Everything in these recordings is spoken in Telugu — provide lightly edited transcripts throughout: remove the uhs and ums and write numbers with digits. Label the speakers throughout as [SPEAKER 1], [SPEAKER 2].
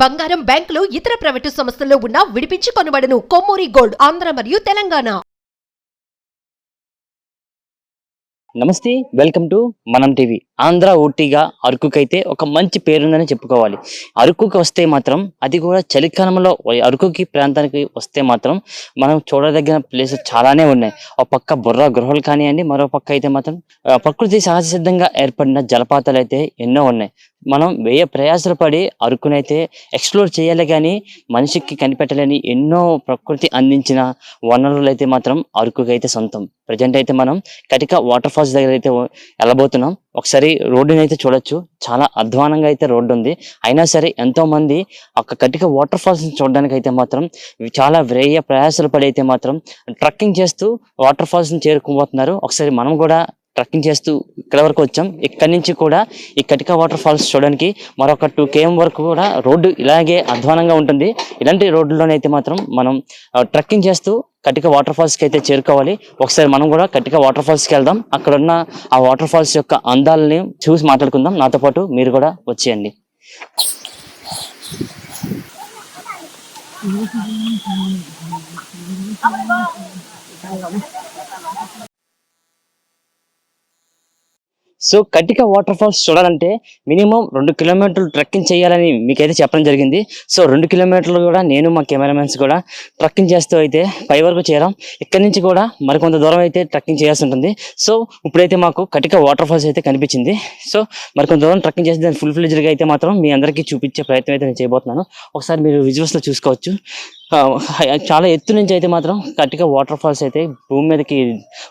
[SPEAKER 1] బంగారం, బ్యాంకులు, ఇతర ప్రైవేటు సంస్థల్లో ఉన్న విడిపించి కొనబడును. కొమ్మూరి గోల్డ్, ఆంధ్ర మరియు తెలంగాణ.
[SPEAKER 2] నమస్తే, వెల్కమ్ టు మనం టీవీ. ఆంధ్ర ఊటీగా అరకుకైతే ఒక మంచి పేరుందని చెప్పుకోవాలి. అరకుకి వస్తే మాత్రం, అది కూడా చలికాలంలో అరకుకి ప్రాంతానికి వస్తే మాత్రం మనం చూడదగిన ప్లేసెస్ చాలానే ఉన్నాయి. ఒక పక్క బుర్ర గృహాలు కానివ్వండి, మరో పక్క అయితే మాత్రం ప్రకృతి సహజ సిద్ధంగా ఏర్పడిన జలపాతాలు అయితే ఎన్నో ఉన్నాయి. మనం వేయ ప్రయాసాలు పడి అరకునైతే ఎక్స్ప్లోర్ చేయాలి, కానీ మనిషికి కనిపెట్టలేని ఎన్నో ప్రకృతి అందించిన వనరులు అయితే మాత్రం అరకుకి అయితే సొంతం. ప్రజెంట్ అయితే మనం కటిక వాటర్ ఫాల్స్ దగ్గర అయితే వెళ్ళబోతున్నాం. ఒకసారి రోడ్డుని అయితే చూడొచ్చు. చాలా అధ్వానంగా అయితే రోడ్డు ఉంది. అయినా సరే ఎంతో మంది ఒక కటిక వాటర్ ఫాల్స్ చూడడానికి అయితే మాత్రం చాలా వేయ ప్రయాసాలు పడి అయితే మాత్రం ట్రెక్కింగ్ చేస్తూ వాటర్ ఫాల్స్ ని చేరుకోబోతున్నారు. ఒకసారి మనం కూడా ట్రెక్కింగ్ చేస్తూ ఇక్కడ వరకు వచ్చాం. ఇక్కడ నుంచి కూడా ఈ కటిక వాటర్ ఫాల్స్ చూడడానికి మరొక 2 km వరకు కూడా రోడ్డు ఇలాగే అధ్వానంగా ఉంటుంది. ఇలాంటి రోడ్డులోనైతే మాత్రం మనం ట్రెక్కింగ్ చేస్తూ కటిక వాటర్ ఫాల్స్ కి అయితే చేరుకోవాలి. ఒకసారి మనం కూడా కటిక వాటర్ ఫాల్స్ కి వెళ్దాం. అక్కడ ఉన్న ఆ వాటర్ ఫాల్స్ యొక్క అందాలని చూసి మాట్లాడుకుందాం. నాతో పాటు మీరు కూడా వచ్చేయండి. సో కటిక వాటర్ ఫాల్స్ చూడాలంటే మినిమం 2 కిలోమీటర్లు ట్రెక్కింగ్ చేయాలని మీకైతే చెప్పడం జరిగింది. సో 2 కిలోమీటర్లు కూడా నేను మా కెమెరామెన్స్ కూడా ట్రెక్కింగ్ చేస్తూ అయితే పై వరకు చేరాం. ఇక్కడి నుంచి కూడా మరికొంత దూరం అయితే ట్రెక్కింగ్ చేయాల్సి ఉంటుంది. సో ఇప్పుడైతే మాకు కటిక వాటర్ ఫాల్స్ అయితే కనిపించింది. సో మరికొంత దూరం ట్రెక్కింగ్ చేసి దాన్ని ఫుల్ ఫ్లెడ్జ్డ్గా అయితే మాత్రం మీ అందరికీ చూపించే ప్రయత్నం అయితే నేను చేయబోతున్నాను. ఒకసారి మీరు విజువల్స్లో చూసుకోవచ్చు. చాలా ఎత్తు నుంచి అయితే మాత్రం కటిక వాటర్ ఫాల్స్ అయితే భూమి మీదకి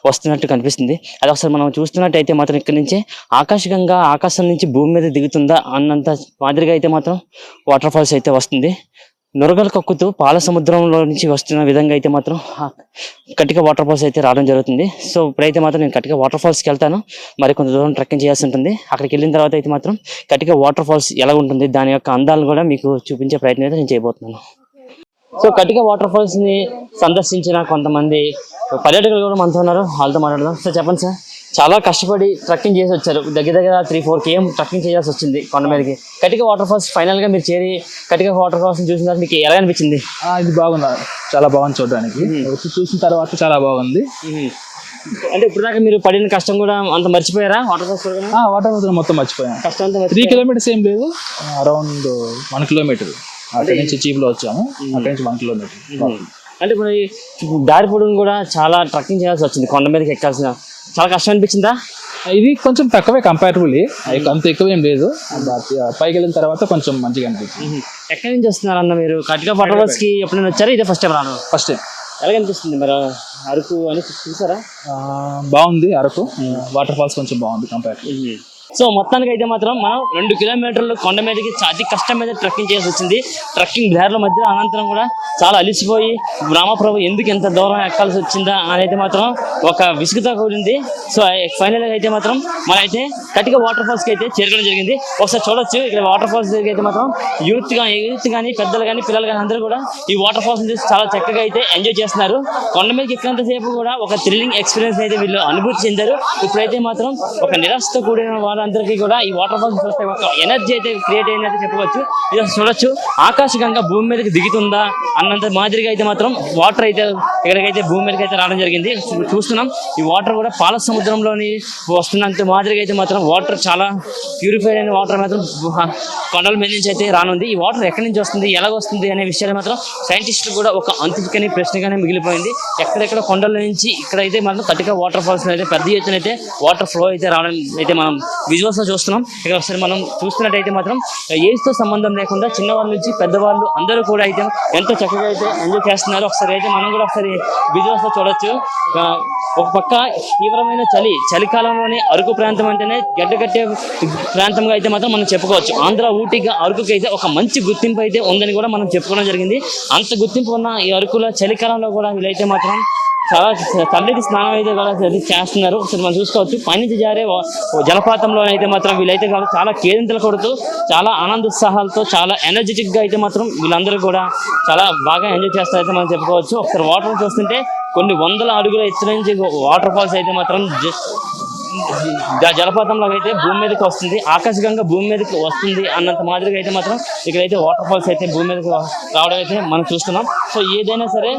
[SPEAKER 2] వస్తున్నట్టు కనిపిస్తుంది. అది ఒకసారి మనం చూస్తున్నట్టయితే మాత్రం ఇక్కడ నుంచి ఆకాశం నుంచి భూమి మీద దిగుతుందా అన్నంత మాదిరిగా అయితే మాత్రం వాటర్ ఫాల్స్ అయితే వస్తుంది. నురగలు కక్కుతూ పాల సముద్రంలో నుంచి వస్తున్న విధంగా అయితే మాత్రం కటిక వాటర్ ఫాల్స్ అయితే రావడం జరుగుతుంది. సో ఇప్పుడైతే మాత్రం నేను కటిక వాటర్ ఫాల్స్కి వెళ్తాను. మరి కొంత దూరం ట్రెక్కింగ్ చేయాల్సి ఉంటుంది. అక్కడికి వెళ్ళిన తర్వాత అయితే మాత్రం కటిక వాటర్ ఫాల్స్ ఎలా ఉంటుంది, దాని యొక్క అందాలను కూడా మీకు చూపించే ప్రయత్నం అయితే నేను చేయబోతున్నాను. సో కటిక వాటర్ ఫాల్స్ ని సందర్శించిన కొంతమంది పర్యాటకులు కూడా మనతో ఉన్నారు. వాళ్ళతో మాట్లాడదాం. సార్ చెప్పండి సార్, చాలా కష్టపడి ట్రెక్కింగ్ చేసి వచ్చారు. దగ్గర 3-4 km ట్రెక్కింగ్ చేయాల్సి వచ్చింది కొండ మీదకి. కటిక వాటర్ ఫాల్స్ ఫైనల్ గా మీరు చేరి కటిక వాటర్ ఫాల్స్ చూసిన తర్వాత మీకు ఎలా అనిపించింది?
[SPEAKER 3] ఇది బాగుంది, చాలా బాగుంది చూడడానికి. చూసిన తర్వాత చాలా బాగుంది.
[SPEAKER 2] అంటే ఇప్పుడు దాకా మీరు పడిన కష్టం కూడా అంత మర్చిపోయారా? వాటర్ ఫాల్స్
[SPEAKER 3] వాటర్ ఫాల్స్ మొత్తం మర్చిపోయాను.
[SPEAKER 2] కష్టం అంతా
[SPEAKER 3] 3 kilometers ఏం లేదు, అరౌండ్ 1 kilometer. అక్కడి నుంచి చీప్ లో వచ్చాము. అక్కడి నుంచి 1 kilometer.
[SPEAKER 2] అంటే ఇప్పుడు దారి పొడుగును కూడా చాలా ట్రెక్కింగ్ చేయాల్సి వచ్చింది. కొండ మీదకి ఎక్కాల్సిన చాలా కష్టం అనిపించిందా?
[SPEAKER 3] ఇది కొంచెం తక్కువే కంపారిటివ్లీ, అంత ఎక్కువ ఏం లేదు. పైకి వెళ్ళిన తర్వాత కొంచెం మంచిగా అనిపించింది.
[SPEAKER 2] ఎక్కడి నుంచి వస్తున్నారన్న మీరు? కటిక వాటర్ ఫాల్స్ కి ఎప్పుడైనా వచ్చారా? ఇదే ఫస్ట్ టైం రాను?
[SPEAKER 3] First time.
[SPEAKER 2] ఎలా అనిపిస్తుంది మరి అరకు అని చూసారా?
[SPEAKER 3] బాగుంది అరకు వాటర్ ఫాల్స్, కొంచెం బాగుంది కంపారిటివ్లీ.
[SPEAKER 2] సో మొత్తానికి అయితే మాత్రం మనం 2 కిలోమీటర్లు కొండ మీదకి అతి కష్టం మీద ట్రెక్కింగ్ చేయాల్సి వచ్చింది. ట్రెక్కింగ్ దారిలో మధ్య అనంతరం కూడా చాలా అలిసిపోయి రామప్రభు ఎందుకు ఎంత దూరం ఎక్కాల్సి వచ్చిందా అని అయితే మాత్రం ఒక విసుగుతో కూడింది. సో ఫైనల్ గా అయితే మాత్రం మనం అయితే కటిక వాటర్ ఫాల్స్ కి అయితే చేరుకోవడం జరిగింది. ఒకసారి చూడొచ్చు. ఇక్కడ వాటర్ ఫాల్స్ దగ్గర అయితే మాత్రం యూత్ కానీ పెద్దలు కానీ పిల్లలు కానీ అందరూ కూడా ఈ వాటర్ ఫాల్స్ చూసి చాలా చక్కగా అయితే ఎంజాయ్ చేస్తున్నారు. కొండ మీదకి ఎక్కినంత సేపు కూడా ఒక థ్రిల్లింగ్ ఎక్స్పీరియన్స్ అయితే వీళ్ళు అనుభూతి చెందారు. ఇప్పుడైతే మాత్రం ఒక నిరాశతో కూడిన అందరికీ కూడా ఈ వాటర్ ఫాల్స్ చూస్తే ఒక ఎనర్జీ అయితే క్రియేట్ అయిందని చెప్పవచ్చు. ఇది చూడొచ్చు. ఆకాశగంగా భూమి మీదకి దిగుతుందా అన్నంత మాదిరిగా అయితే మాత్రం వాటర్ అయితే ఇక్కడికైతే భూమి మీదకి అయితే రావడం జరిగింది. చూస్తున్నాం ఈ వాటర్ కూడా పాల సముద్రంలోని వస్తున్నంత మాదిరిగా అయితే మాత్రం వాటర్ చాలా ప్యూరిఫైడ్ అయిన వాటర్ మాత్రం కొండల మీద నుంచి అయితే రానుంది. ఈ వాటర్ ఎక్కడి నుంచి వస్తుంది, ఎలాగ వస్తుంది అనే విషయాలు మాత్రం సైంటిస్టులు కూడా ఒక అంతుకని ప్రశ్నగానే మిగిలిపోయింది. ఎక్కడెక్కడ కొండల నుంచి ఇక్కడైతే మాత్రం కటిక వాటర్ ఫాల్స్ అయితే పెద్ద ఎత్తున అయితే వాటర్ ఫ్లో అయితే రావడం అయితే మనం విజువల్స్ లో చూస్తున్నాం. ఇక్కడ ఒకసారి మనం చూస్తున్నట్టయితే మాత్రం ఏజ్ తో సంబంధం లేకుండా చిన్నవాళ్ళ నుంచి పెద్దవాళ్ళు అందరూ కూడా అయితే ఎంతో చక్కగా అయితే ఎంజాయ్ చేస్తున్నారు. ఒకసారి అయితే మనం కూడా ఒకసారి విజువల్స్ లో చూడొచ్చు. ఒక పక్క తీవ్రమైన చలికాలంలోనే అరకు ప్రాంతం అంటేనే గడ్డకట్టే ప్రాంతంగా అయితే మాత్రం మనం చెప్పుకోవచ్చు. ఆంధ్ర ఊటీగా అరకుకి అయితే ఒక మంచి గుర్తింపు అయితే ఉందని కూడా మనం చెప్పుకోవడం జరిగింది. అంత గుర్తింపు ఉన్న ఈ అరకులో చలికాలంలో కూడా వీళ్ళైతే మాత్రం చాలా చల్లటి స్నానం అయితే కూడా చేస్తున్నారు. ఒకసారి మనం చూసుకోవచ్చు. పైనుంచి జారే జలపాతంలో అయితే మాత్రం వీళ్ళైతే చాలా కేరింతలు కొడుతూ చాలా ఆనందోత్సాహాలతో చాలా ఎనర్జెటిక్ గా అయితే మాత్రం వీళ్ళందరూ కూడా చాలా బాగా ఎంజాయ్ చేస్తారైతే మనం చెప్పుకోవచ్చు. ఒకసారి వాటర్ చూస్తుంటే కొన్ని వందల అడుగుల ఎత్తు నుంచి వాటర్ ఫాల్స్ అయితే మాత్రం జలపాతం లాగా అయితే భూమి మీదకి వస్తుంది, ఆకాశంగా భూమి మీదకి వస్తుంది అన్నంత మాదిరిగా అయితే మాత్రం ఇక్కడైతే వాటర్ ఫాల్స్ అయితే భూమి మీదకి రావడం అయితే మనం చూస్తున్నాం. సో ఏదైనా సరే,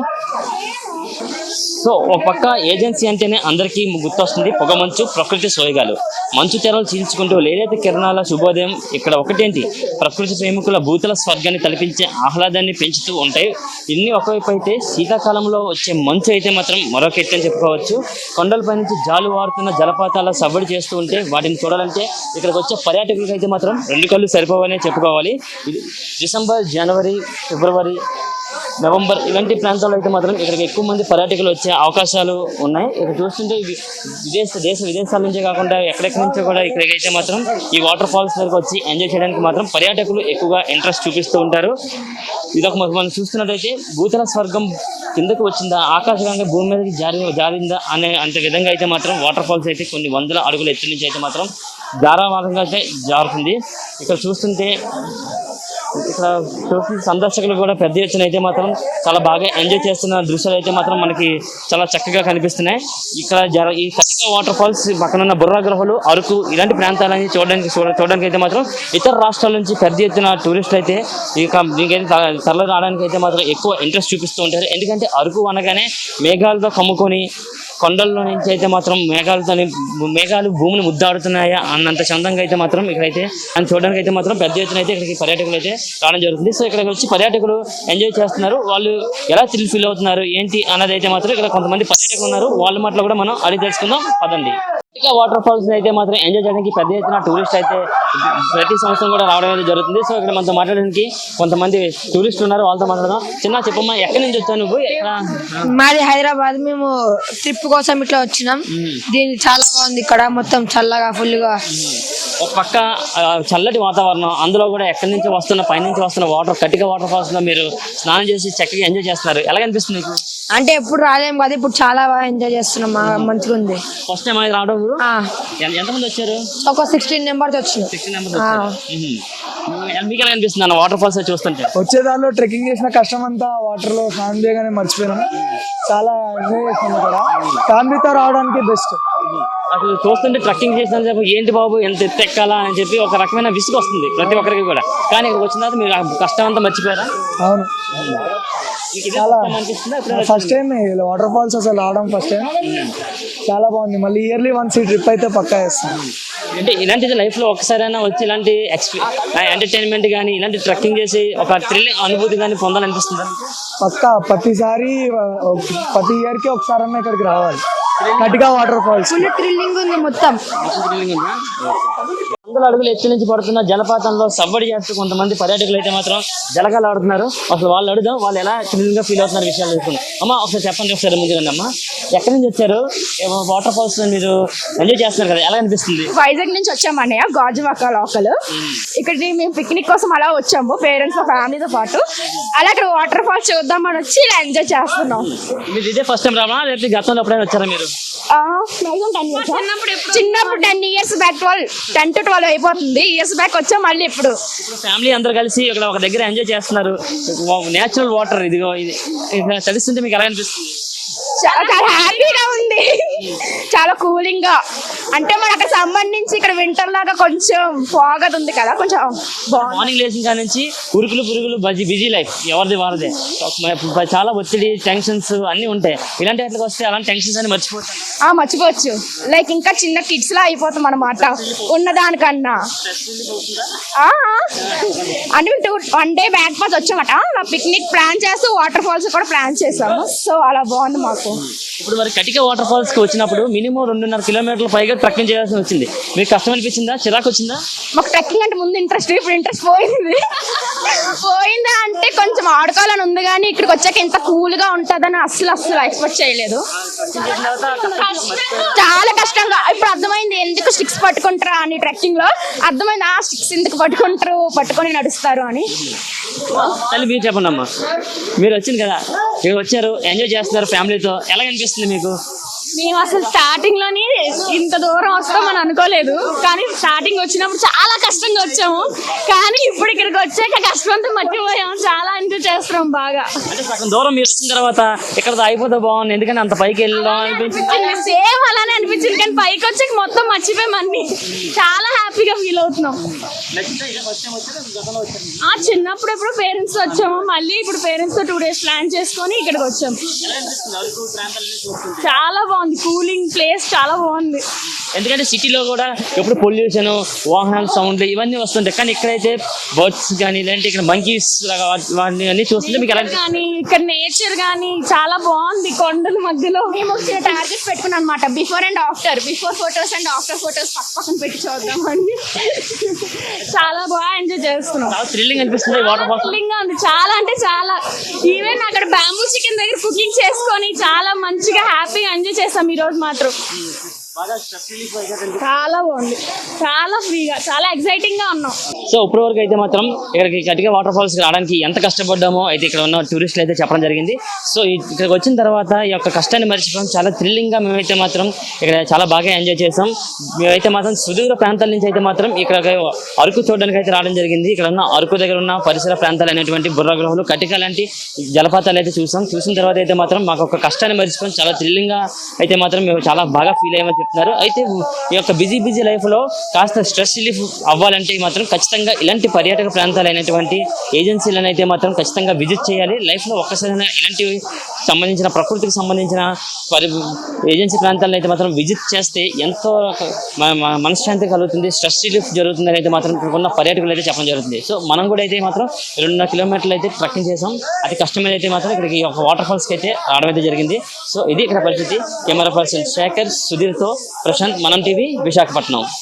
[SPEAKER 2] సో ఒక పక్క ఏజెన్సీ అంటేనే అందరికీ గుర్తొస్తుంది పొగమంచు, ప్రకృతి సోయగాలు, మంచు తెరలు చీల్చుకుంటూ లేలేత కిరణాల శుభోదయం. ఇక్కడ ఒకటేంటి, ప్రకృతి ప్రేమికుల భూతల స్వర్గాన్ని తలపించే ఆహ్లాదాన్ని పెంచుతూ ఉంటాయి. ఇన్ని ఒకవైపు అయితే శీతాకాలంలో వచ్చే మంచు అయితే మాత్రం మరొక ఎత్తు అని చెప్పుకోవచ్చు. కొండలపై నుంచి జాలువారుతున్న జలపాతాల సవ్వడి చేస్తూ ఉంటే వాటిని చూడాలంటే ఇక్కడికి వచ్చే పర్యాటకులకు అయితే మాత్రం 2 కళ్ళు సరిపోవనే చెప్పుకోవాలి. ఇది డిసెంబర్, జనవరి, ఫిబ్రవరి, నవంబర్ ఇలాంటి ప్రాంతాల్లో అయితే మాత్రం ఇక్కడికి ఎక్కువ మంది పర్యాటకులు వచ్చే అవకాశాలు ఉన్నాయి. ఇక్కడ చూస్తుంటే దేశ విదేశాల నుంచే కాకుండా ఎక్కడెక్కడి నుంచో కూడా ఇక్కడికైతే మాత్రం ఈ వాటర్ ఫాల్స్ దగ్గరకు వచ్చి ఎంజాయ్ చేయడానికి మాత్రం పర్యాటకులు ఎక్కువగా ఇంట్రెస్ట్ చూపిస్తూ ఉంటారు. ఇదొక మనం చూస్తున్నట్టయితే భూతల స్వర్గం కిందకు వచ్చిందా, ఆకాశంగా భూమి మీదకి జారిందా అనే అంత విధంగా అయితే మాత్రం వాటర్ ఫాల్స్ అయితే కొన్ని వందల అడుగుల ఎత్తు నుంచి అయితే మాత్రం ధారావాహంగా అయితే జారుతుంది. ఇక్కడ చూస్తుంటే ఇక్కడ సందర్శకులు కూడా పెద్ద ఎత్తున అయితే మాత్రం చాలా బాగా ఎంజాయ్ చేస్తున్న దృశ్యాలు అయితే మాత్రం మనకి చాలా చక్కగా కనిపిస్తున్నాయి. ఇక్కడ ఈ కటిక వాటర్ ఫాల్స్ పక్కన బుర్రా గ్రహాలు, అరకు ఇలాంటి ప్రాంతాలని చూడడానికి అయితే మాత్రం ఇతర రాష్ట్రాల నుంచి పెద్ద ఎత్తున టూరిస్టులు అయితే దీనికైతే తరలి రావడానికి అయితే మాత్రం ఎక్కువ ఇంట్రెస్ట్ చూపిస్తూ ఉంటారు. ఎందుకంటే అరకు అనగానే మేఘాలతో కమ్ముకొని కొండల్లో నుంచి అయితే మాత్రం మేఘాలు భూమిని ముద్దాడుతున్నాయా అన్నంత చందంగా అయితే మాత్రం ఇక్కడైతే అని చూడడానికి అయితే మాత్రం పెద్ద ఎత్తున అయితే ఇక్కడికి పర్యాటకులు అయితే రావడం జరుగుతుంది. సో ఇక్కడికి వచ్చి పర్యాటకులు ఎంజాయ్ చేస్తున్నారు. వాళ్ళు ఎలా థ్రిల్ ఫీల్ అవుతున్నారు ఏంటి అన్నది అయితే మాత్రం ఇక్కడ కొంతమంది పర్యాటకులు ఉన్నారు, వాళ్ళ మాటలు కూడా మనం అడిగి తెలుసుకుందాం పదండి. ఇక వాటర్ ఫాల్స్ అయితే మాత్రం ఎంజాయ్ చేయడానికి పెద్ద ఎత్తున టూరిస్ట్ అయితే ప్రతి సంవత్సరం కూడా రావడం అయితే జరుగుతుంది. సో ఇక్కడ మనతో మాట్లాడడానికి కొంతమంది టూరిస్టులు ఉన్నారు, వాళ్ళతో మాట్లాడదాం. చిన్న చెప్పమ్మా, ఎక్కడి నుంచి వచ్చావు నువ్వు?
[SPEAKER 4] మాది హైదరాబాద్. మేము ట్రిప్ కోసం ఇట్లా వచ్చినాం. దీనికి చాలా బాగుంది, ఇక్కడ మొత్తం చల్లగా ఫుల్ గా.
[SPEAKER 2] ఒక పక్క చల్లటి వాతావరణం, అందులో కూడా ఎక్కడి నుంచి వస్తున్న పైనుంచి వస్తున్న వాటర్, కటిక వాటర్ ఫాల్స్ లో మీరు స్నానం చేసి చక్కగా ఎంజాయ్ చేస్తున్నారు. ఎలా అనిపిస్తుంది మీకు?
[SPEAKER 4] అంటే ఎప్పుడు రాలేము కదా, ఇప్పుడు చాలా బాగా ఎంజాయ్ చేస్తున్నాం. మంచిగా ఉంది.
[SPEAKER 2] ఫస్ట్ టైం అది రావడం. ఎంతమంది వచ్చారు?
[SPEAKER 4] ఒక 16 మెంబర్స్ వచ్చినాం.
[SPEAKER 2] 16 మెంబర్స్ వచ్చారు. మీకు ఎలా అనిపిస్తుంది అన్న వాటర్ ఫాల్స్ చూస్తుంటే?
[SPEAKER 5] వచ్చేదారిలో ట్రెక్కింగ్ చేసిన కష్టం అంతా వాటర్ లో స్నానం చేయగానే మర్చిపోయినాం. చాలా ఎంజాయ్ చేస్తున్నాం ఇక్కడ. ఫ్యామిలీతో రావడానికి బెస్ట్.
[SPEAKER 2] అసలు చూస్తుంటే ట్రెక్కింగ్ చేసిన ఏంటి బాబు ఎంత ఎత్తు ఎక్కాలా అని చెప్పి ఒక రకమైన విసుగు వస్తుంది ప్రతి ఒక్కరికి కూడా. కానీ ఇక్కడ వచ్చిన తర్వాత మీరు ఆ కష్టం అంతా మర్చిపోయారా?
[SPEAKER 5] అవును, ఫస్ట్ టైం వాటర్ ఫాల్స్ అసలు రావడం ఫస్ట్ టైం. చాలా బాగుంది. మళ్ళీ ఇయర్లీ వన్స్ ఈ ట్రిప్ అయితే పక్కా చేస్తాం.
[SPEAKER 2] అంటే ఇలాంటిది లైఫ్ లో ఒక్కసారైనా వచ్చి ఇలాంటి ఎంటర్టైన్మెంట్ కానీ ఇలాంటి ట్రెక్కింగ్ చేసి ఒక థ్రిల్లింగ్ అనుభూతి కానీ పొందాలనిపిస్తుంది?
[SPEAKER 5] పక్కా ప్రతిసారి ప్రతి ఇయర్ కి ఒకసారన్నా ఇక్కడికి రావాలి. కటిగా వాటర్ ఫాల్స్
[SPEAKER 4] ఫుల్ థ్రిల్లింగ్ ఉంది మొత్తం.
[SPEAKER 2] వందల అడుగులు ఎత్తు నుంచి పడుతున్న జలపాతంలో సవ్వడి చేస్తూ కొంతమంది పర్యాటకులు అయితే మాత్రం జలకాలు ఆడుతున్నారు. అసలు వాళ్ళు అడుగుదాం, వాళ్ళు ఎలా థ్రిల్లింగ్ గా ఫీల్ అవుతున్నారు విషయాలు తెలుసుకుందాం. అమ్మ ఒకసారి చెప్పండి, ఒకసారి ముందుగా అమ్మా, ఎక్కడి నుంచి వచ్చారు? వాటర్ ఫాల్స్ మీరు ఎంజాయ్ చేస్తున్నారు కదా, ఎలా అనిపిస్తుంది?
[SPEAKER 6] వైజాగ్ నుంచి వచ్చామన్నయ్య, గాజువాక లోకల్. ఇక్కడ మేము పిక్నిక్ కోసం అలా వచ్చాము, పేరెంట్స్ ఫ్యామిలీతో పాటు. అలా ఇక్కడ వాటర్ ఫాల్స్ చూద్దామని వచ్చి ఇలా ఎంజాయ్ చేస్తున్నాం.
[SPEAKER 2] మీరు ఇదే ఫస్ట్ టైం రావా లేకపోతే గతంలో ఎప్పుడైనా వచ్చారా మీరు?
[SPEAKER 6] చిన్నప్పుడు 10 years బ్యాక్, 10 to 12 అయిపోతుంది ఇయర్స్ బ్యాక్ వచ్చాం. మళ్ళీ ఇప్పుడు
[SPEAKER 2] ఫ్యామిలీ అందరు కలిసి ఇక్కడ ఒక దగ్గర ఎంజాయ్ చేస్తున్నారు. నేచురల్ వాటర్ ఇదిగో, ఇది తెలుస్తుంటే మీకు ఎలా అనిపిస్తుంది?
[SPEAKER 6] చాలా హ్యాపీగా ఉంది, చాలా కూలింగ్ గా. అంటే మనకు సంబంధించి ఇక్కడ వింటర్ లాగా కొంచెం ఫాగ్ ఉంది కదా, కొంచెం
[SPEAKER 2] మార్నింగ్ లేచిన కాడ నుంచి ఉరుకులు పురుగులు బిజీ లైఫ్ ఎవరిది వారదే. చాలా ఒత్తిడి, టెన్షన్స్ అన్ని ఉంటాయి. ఇలాంటి వాటికి వస్తే అలాంటి టెన్షన్స్ అని మర్చిపోతాం.
[SPEAKER 6] మర్చిపోవచ్చు. లైక్ ఇంకా చిన్న కిడ్స్ లా అయిపోతాం అన్నమాట ఉన్నదానికన్నా. అంటే 1 day బ్యాక్ పాస్ వచ్చామట, పిక్నిక్ ప్లాన్ చేస్తూ వాటర్ ఫాల్స్ కూడా ప్లాన్ చేసాము. సో అలా బాగుంది మాకు.
[SPEAKER 2] ఇప్పుడు మరి కటిక వాటర్ ఫాల్స్ కి వచ్చినప్పుడు మినిమం 2.5 kilometers పైగా ట్రెక్కింగ్ చేయాల్సి వచ్చింది. మీకు కష్టం అనిపించిందా, చిరాకు వచ్చిందా?
[SPEAKER 6] మాకు ట్రెక్కింగ్ అంటే ముందు ఇంట్రెస్ట్, ఇప్పుడు ఇంట్రెస్ట్ పోయిందా అంటే కొంచెం ఆడుకోవాలని ఉంది, కానీ ఇక్కడికి వచ్చాక ఎంత కూల్ గా ఉంటుందని అసలు ఎక్స్పెక్ట్ చేయలేదు. చాలా కష్టంగా ఇప్పుడు అర్థమైంది ఎందుకు స్టిక్స్ పట్టుకుంటారా అని. ట్రెక్కింగ్ లో అర్థమైంది, ఆ స్టిక్స్ ఎందుకు పట్టుకొని నడుస్తారు అని.
[SPEAKER 2] తల్లి మీరు చెప్పండి అమ్మా, మీరు వచ్చింది కదా, మీరు వచ్చారు ఎంజాయ్ చేస్తున్నారు ఫ్యామిలీతో, ఎలా అనిపిస్తుంది మీకు?
[SPEAKER 6] మేము అసలు స్టార్టింగ్ లోని ఇంత దూరం వస్తామని అనుకోలేదు, కానీ స్టార్టింగ్ వచ్చినప్పుడు చాలా కష్టంగా వచ్చాము, కానీ ఇప్పుడు ఇక్కడికి వచ్చాక కష్టం అంతా మర్చిపోయాము, చాలా ఎంజాయ్ చేస్తున్నాం బాగా.
[SPEAKER 2] అంటే సగం దూరం మీరు వచ్చిన తర్వాత ఇక్కడ అయిపోతే బాగుంది, ఎందుకంటే అంత పైకి వెళ్ళడం అనిపించింది.
[SPEAKER 6] సేమ్ అలానే అనిపించింది, కానీ పైకి వచ్చాక మొత్తం మర్చిపోయాం అన్ని, చాలా హ్యాపీగా ఫీల్ అవుతున్నాం. చిన్నప్పుడు ఎప్పుడు పేరెంట్స్ వచ్చాము, మళ్ళీ ఇప్పుడు పేరెంట్స్ తో 2 days ప్లాన్ చేసుకొని ఇక్కడికి వచ్చాము. చాలా బాగుంది, కూలింగ్ ప్లేస్ చాలా బాగుంది.
[SPEAKER 2] ఎందుకంటే సిటీలో కూడా ఎప్పుడు పొల్యూషన్, వాహనాల సౌండ్లు ఇవన్నీ వస్తుంటాయి, కానీ ఇక్కడైతే బర్డ్స్ కానీ లేదంటే ఇక్కడ మంకీస్ వాటిని అన్ని చూస్తుంటే మీకు ఎలా
[SPEAKER 6] కానీ ఇక్కడ నేచర్ కానీ చాలా బాగుంది. కొండల మధ్యలో మేము వచ్చిన టార్గెట్ పెట్టుకున్నాం అనమాట, before and after, before photos and after photos పక్కన పెట్టి చూద్దామని. చాలా బాగా ఎంజాయ్ చేస్తున్నాం,
[SPEAKER 2] థ్రిల్లింగ్ అనిపిస్తుంది. వాటర్ ఫాల్స్
[SPEAKER 6] థ్రిల్లింగ్ గా ఉంది చాలా, అంటే చాలా. ఈవెన్ అక్కడ బ్యాంబూ చికెన్ దగ్గర కుకింగ్ చేసుకొని చాలా మంచిగా హ్యాపీగా ఎంజాయ్ చేస్తాం ఈ రోజు మాత్రం. చాలా బాగుంది, చాలా ఫ్రీగా, చాలా ఎక్సైటింగ్ గా ఉన్నాం.
[SPEAKER 2] సో ఇప్పటి వరకు అయితే మాత్రం ఇక్కడికి గట్టిగా వాటర్ ఫాల్స్ రావడానికి ఎంత కష్టపడ్డామో అయితే ఇక్కడ ఉన్న టూరిస్టులు అయితే చెప్పడం జరిగింది. సో ఇక్కడికి వచ్చిన తర్వాత ఈ యొక్క కష్టాన్ని మర్చిపోయాం, చాలా థ్రిల్లింగ్ గా మేమైతే మాత్రం ఇక్కడ చాలా బాగా ఎంజాయ్ చేసాం. మేమైతే మాత్రం సుదూర ప్రాంతాల నుంచి అయితే మాత్రం ఇక్కడ అరకు చూడడానికి అయితే రావడం జరిగింది. ఇక్కడ ఉన్న అరకు దగ్గర ఉన్న పరిసర ప్రాంతాలు అనేటువంటి బుర్రగృహలు, కటిక లాంటి జలపాతాలు అయితే చూసాం. చూసిన తర్వాత అయితే మాత్రం మాకు ఒక కష్టాన్ని మర్చిపోయి చాలా థ్రిల్లింగ్ గా అయితే మాత్రం మేము చాలా బాగా ఫీల్ అయ్యామని చెప్తున్నారు. అయితే ఈ యొక్క బిజీ లైఫ్ లో కాస్త స్ట్రెస్ రిలీఫ్ అవ్వాలంటే మాత్రం ఖచ్చితంగా ఇలాంటి పర్యాటక ప్రాంతాలు అయినటువంటి ఏజెన్సీలను అయితే మాత్రం ఖచ్చితంగా విజిట్ చేయాలి. లైఫ్ లో ఒక్కసారైనా ఇలాంటి సంబంధించిన ప్రకృతికి సంబంధించిన ఏజెన్సీ ప్రాంతాలను అయితే మాత్రం విజిట్ చేస్తే ఎంతో మనశ్శాంతి కలుగుతుంది, స్ట్రెస్ రిలీఫ్ జరుగుతుందని అయితే మాత్రం ఇక్కడ ఉన్న పర్యాటకులు అయితే చెప్పడం జరుగుతుంది. సో మనం కూడా అయితే మాత్రం 2.5 kilometers అయితే ట్రెక్కింగ్ చేసాం. అతి కష్టమైన అయితే మాత్రం ఇక్కడికి ఒక వాటర్ ఫాల్స్కి అయితే రావడం అయితే జరిగింది. సో ఇది ఇక్కడ పరిస్థితి. కెమెరా పర్సన్ శేఖర్, సుధీర్తో ప్రశాంత్, మనం టీవీ, విశాఖపట్నం.